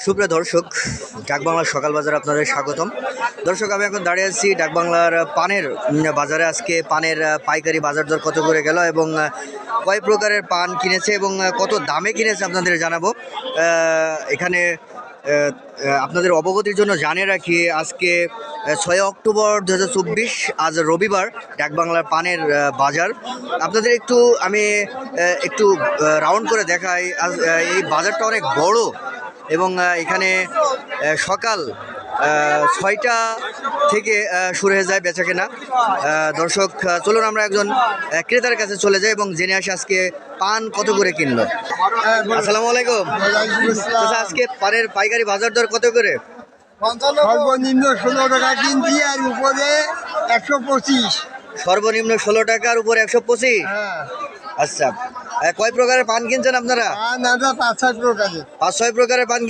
সুপ্রিয় দর্শক, ডাকবাংলার সকাল বাজারে আপনাদের স্বাগতম। দর্শক, আমি এখন দাঁড়িয়ে আছি ডাকবাংলার পানের বাজারে। আজকে পানের পাইকারি বাজার দর কত করে গেল এবং কয় প্রকারের পান কিনেছে এবং কত দামে কিনেছে আপনাদের জানাবো। এখানে আপনাদের অবগতির জন্য জানিয়ে রাখি, আজকে 6 অক্টোবর 2024, আজ রবিবার। ডাকবাংলার পানের বাজার আপনাদের আমি একটু রাউন্ড করে দেখাই। আজ এই বাজারটা অনেক বড় এবং এখানে সকাল 6টা থেকে শুরু হয়ে যায় বেচাকেনা। দর্শক, চলুন আমরা একজন ক্রেতার কাছে চলে যাই এবং জেনে আসি আজকে পান কত করে কিনলো। আসসালামু আলাইকুম। আচ্ছা, আজকে পানের পাইকারি বাজার দর কত করে? সর্বনিম্ন 16 টাকা কিনছি আর উপরে 125। সর্বনিম্ন 16 টাকার উপর 125। আচ্ছা, কয় প্রকারের পান কিনছেন আপনারা? 5-6 প্রকারের। 5-6 প্রকারের পান